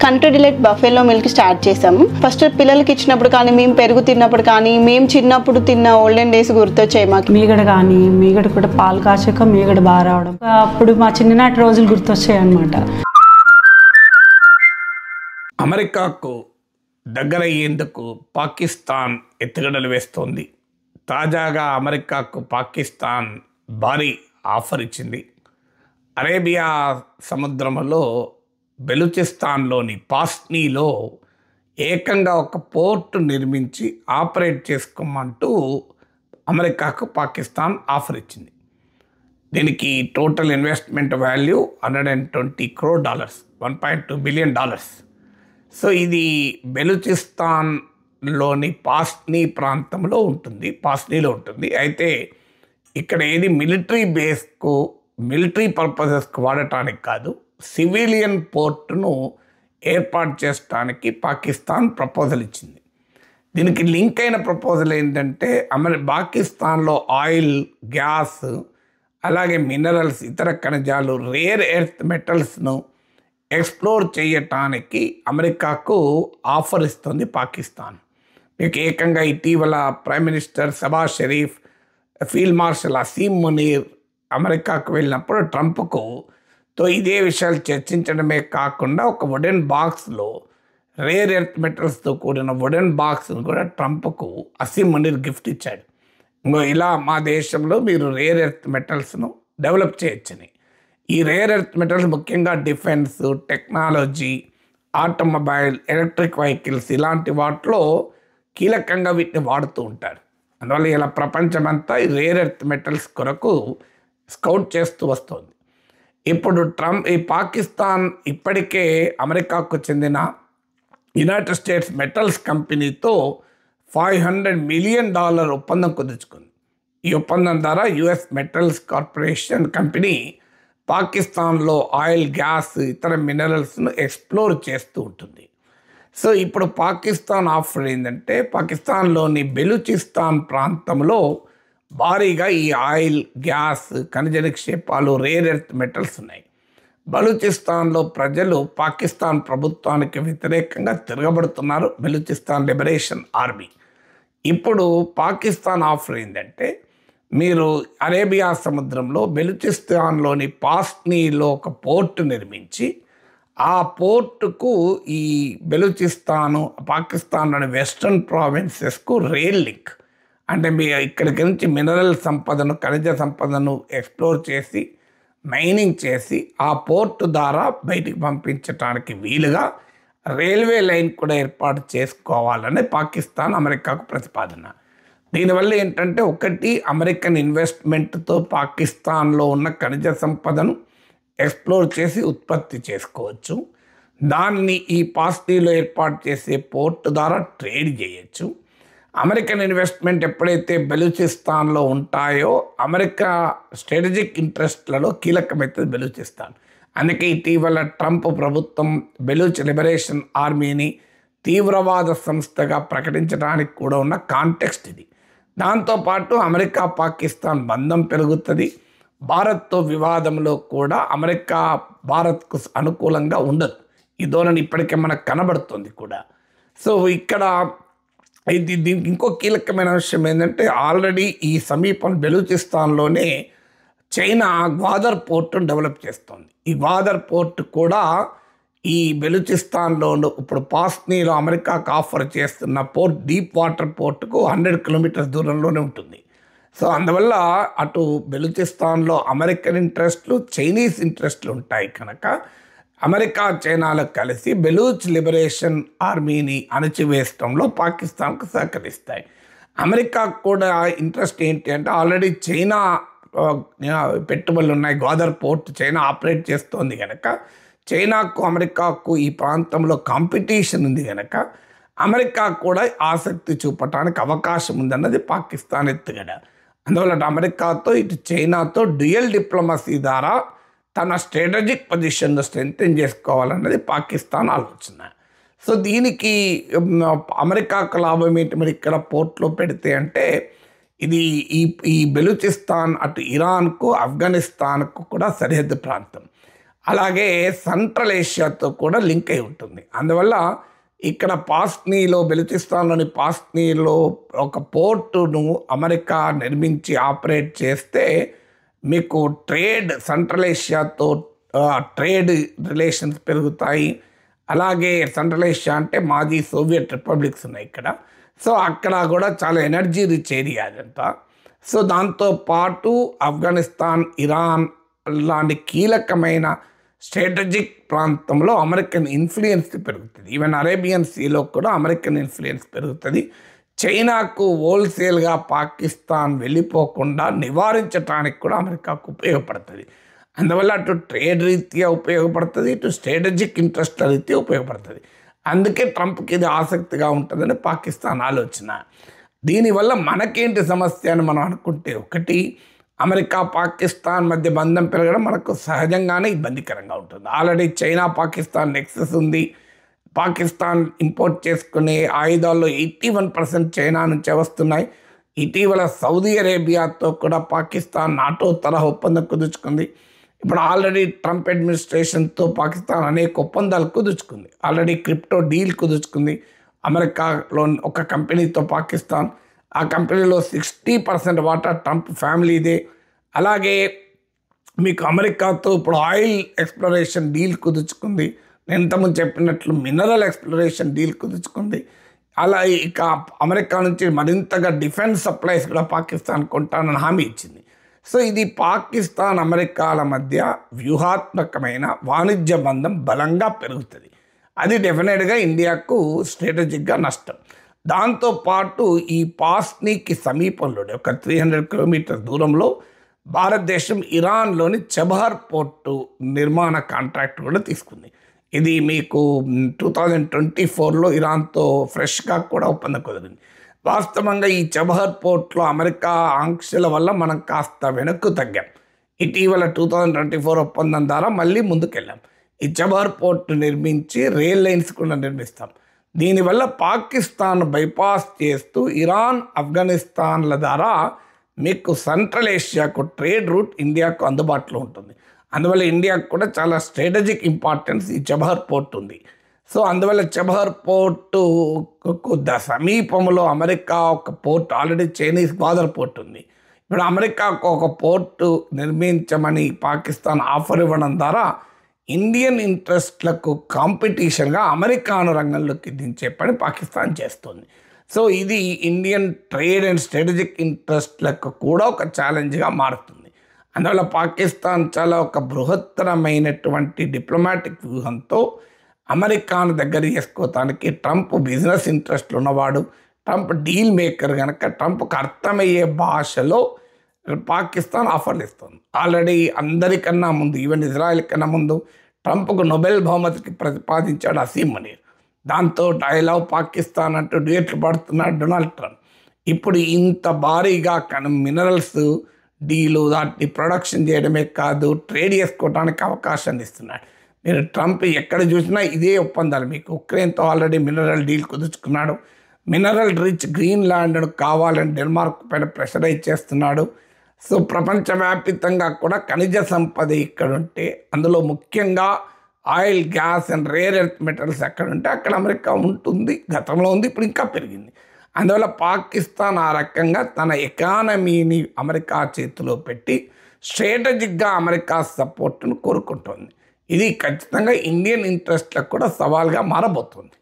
Country delight buffalo milk start చేసాము. First పిల్లలకి ఇచ్చినప్పుడు కానీ, మేము పెరుగు తిన్నప్పుడు కానీ, మేము చిన్నప్పుడు తిన్న ఓల్డెన్ డేస్ గుర్తొచ్చాయి మాకు. మీగడ కూడా పాలు కాచాక మీగడ బాగా రావడం, అప్పుడు మా చిన్ననాటి రోజులు గుర్తొచ్చాయి అన్నమాట. అమెరికాకు దగ్గరయ్యేందుకు పాకిస్తాన్ ఎత్తుగడలు వేస్తోంది. తాజాగా అమెరికాకు పాకిస్తాన్ భారీ ఆఫర్ ఇచ్చింది. అరేబియా సముద్రంలో బెలూచిస్తాన్లోని పాస్నీలో ఏకంగా ఒక పోర్టు నిర్మించి ఆపరేట్ చేసుకోమంటూ అమెరికాకు పాకిస్తాన్ ఆఫర్ ఇచ్చింది. దీనికి total investment value $120 crore, $1.2 billion. So ఇది బెలూచిస్తాన్లోని పాస్నీలో ఉంటుంది. అయితే ఇక్కడ ఏది మిలిటరీ పర్పసెస్కు వాడటానికి కాదు, సివిలియన్ పోర్టును ఏర్పాటు చేయడానికి పాకిస్తాన్ ప్రపోజల్ ఇచ్చింది. దీనికి లింక్ అయిన ప్రపోజల్ ఏంటంటే పాకిస్తాన్లో ఆయిల్, గ్యాస్, అలాగే మినరల్స్, ఇతర ఖనిజాలు, రేర్ ఎర్త్ మెటల్స్ను ఎక్స్ప్లోర్ చేయటానికి అమెరికాకు ఆఫర్ ఇస్తుంది పాకిస్తాన్. మీకు ఏకంగా ఇటీవల prime minister Shahbaz Sharif, field marshal Asim Munir అమెరికాకు వెళ్ళినప్పుడు ట్రంప్కు ఇదే విషయాలు చర్చించడమే కాకుండా ఒక వుడెన్ బాక్స్లో రేర్ ఎర్త్ మెటల్స్తో కూడిన వుడెన్ బాక్స్ను కూడా ట్రంప్కు అసీం మునీర్ గిఫ్ట్ ఇచ్చాడు. ఇలా మా దేశంలో మీరు రేర్ ఎర్త్ మెటల్స్ను డెవలప్ చేయొచ్చని. ఈ రేర్ ఎర్త్ మెటల్స్ ముఖ్యంగా defence, technology, automobile, electric vehicles ఇలాంటి వాటిలో కీలకంగా వీటిని వాడుతూ ఉంటారు. అందువల్ల ఇలా ప్రపంచమంతా ఈ రేర్ ఎర్త్ మెటల్స్ కొరకు స్కౌట్ చేస్తూ వస్తుంది. ఇప్పుడు ఈ పాకిస్తాన్ ఇప్పటికే అమెరికాకు చెందిన యునైటెడ్ స్టేట్స్ మెటల్స్ కంపెనీతో $500 million ఒప్పందం కుదుర్చుకుంది. ఈ ఒప్పందం ద్వారా యుఎస్ మెటల్స్ కార్పొరేషన్ కంపెనీ పాకిస్తాన్లో ఆయిల్, గ్యాస్, ఇతర మినరల్స్ను ఎక్స్ప్లోర్ చేస్తూ ఉంటుంది. సో ఇప్పుడు పాకిస్తాన్ ఆఫర్ ఏంటంటే పాకిస్తాన్లోని బెలూచిస్తాన్ ప్రాంతంలో భారీగా ఈ ఆయిల్, గ్యాస్, ఖనిజ నిక్షేపాలు, రేర్ ఎర్త్ మెటల్స్ ఉన్నాయి. బలూచిస్తాన్లో ప్రజలు పాకిస్తాన్ ప్రభుత్వానికి వ్యతిరేకంగా తిరగబడుతున్నారు. Balochistan liberation army. ఇప్పుడు పాకిస్తాన్ ఆఫర్ ఏంటంటే మీరు అరేబియా సముద్రంలో బెలూచిస్తాన్లోని పాస్నీలో ఒక పోర్టు నిర్మించి ఆ పోర్టుకు ఈ బెలూచిస్తాను, పాకిస్తాన్లోని వెస్ట్రన్ ప్రావిన్సెస్కు రైల్ లింక్, అంటే మీ ఇక్కడికి నుంచి మినరల్ సంపదను, ఖనిజ సంపదను ఎక్స్ప్లోర్ చేసి మైనింగ్ చేసి ఆ పోర్టు ద్వారా బయటికి పంపించడానికి వీలుగా రైల్వే లైన్ కూడా ఏర్పాటు చేసుకోవాలని పాకిస్తాన్ అమెరికాకు ప్రతిపాదన. దీనివల్ల ఏంటంటే ఒకటి, అమెరికన్ ఇన్వెస్ట్మెంట్తో పాకిస్తాన్లో ఉన్న ఖనిజ సంపదను ఎక్స్ప్లోర్ చేసి ఉత్పత్తి చేసుకోవచ్చు. దాన్ని ఈ పాస్నీలో ఏర్పాటు చేసే పోర్టు ద్వారా ట్రేడ్ చేయొచ్చు. అమెరికన్ ఇన్వెస్ట్మెంట్ ఎప్పుడైతే బెలూచిస్తాన్లో ఉంటాయో అమెరికా స్ట్రాటజిక్ ఇంట్రెస్ట్లలో కీలకమవుతుంది బెలూచిస్తాన్. అందుకే ఇటీవల ట్రంప్ ప్రభుత్వం బెలూచ్ లిబరేషన్ ఆర్మీని తీవ్రవాద సంస్థగా ప్రకటించడానికి కూడా ఉన్న కాంటెక్స్ట్ ఇది. దాంతోపాటు అమెరికా పాకిస్తాన్ బంధం పెరుగుతుంది. భారత్తో వివాదంలో కూడా అమెరికా భారత్కు అనుకూలంగా ఉండదు. ఈ ధోరణి ఇప్పటికే మనకు కనబడుతుంది కూడా. సో ఇక్కడ దీనికి ఇంకో కీలకమైన విషయం ఏంటంటే ఆల్రెడీ ఈ సమీపం బెలూచిస్తాన్లోనే చైనా గ్వాదర్ పోర్టును డెవలప్ చేస్తుంది. ఈ గ్వాదర్ పోర్టు కూడా ఈ బెలూచిస్తాన్లోను ఇప్పుడు పాస్నీలో అమెరికాకు ఆఫర్ చేస్తున్న పోర్ట్, డీప్ వాటర్ పోర్టుకు 100 kilometers దూరంలోనే ఉంటుంది. సో అందువల్ల అటు బెలూచిస్తాన్లో అమెరికన్ ఇంట్రెస్ట్లు, చైనీస్ ఇంట్రెస్ట్లు ఉంటాయి కనుక అమెరికా, చైనాలు కలిసి బెలూచ్ లిబరేషన్ ఆర్మీని అణచివేయడంలో పాకిస్తాన్కు సహకరిస్తాయి. అమెరికాకు కూడా ఇంట్రెస్ట్ ఏంటి అంటే ఆల్రెడీ చైనా పెట్టుబడులు ఉన్నాయి. గ్వాదర్ పోర్ట్ చైనా ఆపరేట్ చేస్తోంది కనుక చైనాకు, అమెరికాకు ఈ ప్రాంతంలో కాంపిటీషన్ ఉంది కనుక అమెరికా కూడా ఆసక్తి చూపటానికి అవకాశం ఉందన్నది పాకిస్తాన్ ఎత్తుగడ. అందువల్ల అమెరికాతో ఇటు చైనాతో డ్యూయల్ డిప్లొమసీ ద్వారా తన స్ట్రాటజిక్ పొజిషన్ను స్ట్రెంథెన్ చేసుకోవాలన్నది పాకిస్తాన్ ఆలోచన. సో దీనికి అమెరికాకు లాభం ఏంటి మరి ఇక్కడ పోర్ట్లో పెడితే అంటే ఇది ఈ బెలూచిస్తాన్ అటు ఇరాన్కు, ఆఫ్ఘనిస్తాన్కు కూడా సరిహద్దు ప్రాంతం. అలాగే సెంట్రల్ ఏషియాతో కూడా లింక్ అయి ఉంటుంది. అందువల్ల ఇక్కడ పాస్నీలో, బెలూచిస్తాన్లోని పాస్నీలో ఒక పోర్టును అమెరికా నిర్మించి ఆపరేట్ చేస్తే మీకు సెంట్రల్ ఏషియాతో ట్రేడ్ రిలేషన్స్ పెరుగుతాయి. అలాగే సెంట్రల్ ఏషియా అంటే మాజీ సోవియట్ రిపబ్లిక్స్ ఉన్నాయి ఇక్కడ. సో అక్కడ కూడా చాలా ఎనర్జీ రిచ్ ఏరియా అదంతా. సో దాంతోపాటు ఆఫ్ఘనిస్తాన్, ఇరాన్ లాంటి కీలకమైన స్ట్రాటజిక్ ప్రాంతంలో అమెరికన్ ఇన్ఫ్లుయెన్స్ పెరుగుతుంది. ఈవెన్ అరేబియన్ సీలో కూడా అమెరికన్ ఇన్ఫ్లుయెన్స్ పెరుగుతుంది. చైనాకు హోల్సేల్గా పాకిస్తాన్ వెళ్ళిపోకుండా నివారించడానికి కూడా అమెరికాకు ఉపయోగపడుతుంది. అందువల్ల అటు ట్రేడ్ రీత్యా ఉపయోగపడుతుంది, ఇటు స్ట్రాటజిక్ ఇంట్రెస్ట్ల రీత్యా ఉపయోగపడుతుంది. అందుకే ట్రంప్కి ఇది ఆసక్తిగా ఉంటుందని పాకిస్తాన్ ఆలోచన. దీనివల్ల మనకేంటి సమస్య అని మనం అనుకుంటే, ఒకటి, అమెరికా పాకిస్తాన్ మధ్య బంధం పెరగడం మనకు సహజంగానే ఇబ్బందికరంగా ఉంటుంది. ఆల్రెడీ చైనా పాకిస్తాన్ నెక్సెస్ ఉంది. పాకిస్తాన్ ఇంపోర్ట్ చేసుకునే ఆయుధాల్లో 81% చైనా నుంచే వస్తున్నాయి. ఇటీవల సౌదీ అరేబియాతో కూడా పాకిస్తాన్ నాటో తరహా ఒప్పందం కుదుర్చుకుంది. ఇప్పుడు ఆల్రెడీ ట్రంప్ అడ్మినిస్ట్రేషన్తో పాకిస్తాన్ అనేక ఒప్పందాలు కుదుర్చుకుంది. ఆల్రెడీ క్రిప్టో డీల్ కుదుర్చుకుంది అమెరికాలో ఒక కంపెనీతో పాకిస్తాన్. ఆ కంపెనీలో 60% వాటా ట్రంప్ ఫ్యామిలీదే. అలాగే మీకు అమెరికాతో ఇప్పుడు ఆయిల్ ఎక్స్ప్లోరేషన్ డీల్ కుదుర్చుకుంది. నేను ఇంతకుముందు చెప్పినట్లు మినరల్ ఎక్స్ప్లోరేషన్ డీల్ కుదుర్చుకుంది. అలా ఇక అమెరికా నుంచి మరింతగా డిఫెన్స్ సప్లైస్ కూడా పాకిస్తాన్ కొంటానని హామీ ఇచ్చింది. సో ఇది పాకిస్తాన్ అమెరికాల మధ్య వ్యూహాత్మకమైన వాణిజ్య బంధం బలంగా పెరుగుతుంది. అది డెఫినెట్గా ఇండియాకు స్ట్రాటజిక్గా నష్టం. దాంతోపాటు ఈ పాస్నీకి సమీపంలో ఒక 300 కిలోమీటర్ దూరంలో భారతదేశం ఇరాన్లోని చబహర్ పోర్టు నిర్మాణ కాంట్రాక్ట్ కూడా తీసుకుంది. ఇది మీకు 2024లో ఇరాన్తో ఫ్రెష్గా కూడా ఒప్పందం కుదిరింది. వాస్తవంగా ఈ చబహర్ పోర్ట్లో అమెరికా ఆంక్షల వల్ల మనం కాస్త వెనక్కు తగ్గాం. ఇటీవల 2024 ఒప్పందం ద్వారా మళ్ళీ ముందుకెళ్ళాం. ఈ చబహర్ పోర్టు నిర్మించి రైల్ లైన్స్ కూడా నిర్మిస్తాం. దీనివల్ల పాకిస్తాన్ బైపాస్ చేస్తూ ఇరాన్, ఆఫ్ఘనిస్తాన్ల ద్వారా మీకు సెంట్రల్ ఏషియాకు ట్రేడ్ రూట్ ఇండియాకు అందుబాటులో ఉంటుంది. అందువల్ల ఇండియాకు కూడా చాలా స్ట్రాటజిక్ ఇంపార్టెన్స్ ఈ చబహర్ పోర్ట్ ఉంది. సో అందువల్ల చబహర్ పోర్టు సమీపంలో అమెరికా ఒక port, already Chinese Gwadar port ఉంది. ఇప్పుడు అమెరికాకు ఒక పోర్టు నిర్మించమని పాకిస్తాన్ ఆఫర్ ఇవ్వడం ద్వారా ఇండియన్ ఇంట్రెస్ట్లకు కాంపిటీషన్గా అమెరికాను రంగంలోకి దించే పని పాకిస్తాన్ చేస్తుంది. సో ఇది ఇండియన్ ట్రేడ్ అండ్ స్ట్రాటజిక్ ఇంట్రెస్ట్లకు కూడా ఒక ఛాలెంజ్గా మారుతుంది. అందువల్ల పాకిస్తాన్ చాలా ఒక బృహత్తరమైనటువంటి డిప్లొమాటిక్ వ్యూహంతో అమెరికాను దగ్గర చేసుకోవటానికి, ట్రంప్ బిజినెస్ ఇంట్రెస్ట్లు ఉన్నవాడు, ట్రంప్ డీల్ మేకర్ కనుక ట్రంప్కి అర్థమయ్యే భాషలో పాకిస్తాన్ ఆఫర్లు ఇస్తుంది. ఆల్రెడీ అందరికన్నా ముందు, ఈవెన్ ఇజ్రాయెల్ కన్నా ముందు ట్రంప్కు నోబెల్ బహుమతికి ప్రతిపాదించాడు అసీం మనీర్. దాంతో ఐ లవ్ పాకిస్తాన్ అంటూ డ్యూయట్లు పడుతున్నాడు డొనాల్డ్ ట్రంప్. ఇప్పుడు ఇంత భారీగా మినరల్స్ డీలు దాన్ని ప్రొడక్షన్ చేయడమే కాదు, ట్రేడ్ చేసుకోవడానికి అవకాశాన్ని ఇస్తున్నాడు. మీరు ట్రంప్ ఎక్కడ చూసినా ఇదే ఒప్పందాలు. మీకు ఉక్రెయిన్తో ఆల్రెడీ మినరల్ డీల్ కుదుర్చుకున్నాడు. మినరల్ రిచ్ గ్రీన్లాండ్ను కావాలని డెన్మార్క్ పైన ప్రెషరైజ్ చేస్తున్నాడు. సో ప్రపంచవ్యాప్తంగా కూడా ఖనిజ సంపద ఇక్కడ ఉంటే, అందులో ముఖ్యంగా oil, gas and rare earth metals ఎక్కడ ఉంటే అక్కడ అమెరికా ఉంటుంది. గతంలో ఉంది, ఇప్పుడు ఇంకా పెరిగింది. అందువల్ల పాకిస్తాన్ ఆ రకంగా తన ఎకానమీని అమెరికా చేతిలో పెట్టి స్ట్రాటజిక్గా అమెరికా సపోర్ట్ను కోరుకుంటోంది. ఇది ఖచ్చితంగా ఇండియన్ ఇంట్రెస్ట్లకు కూడా సవాల్గా మారబోతుంది.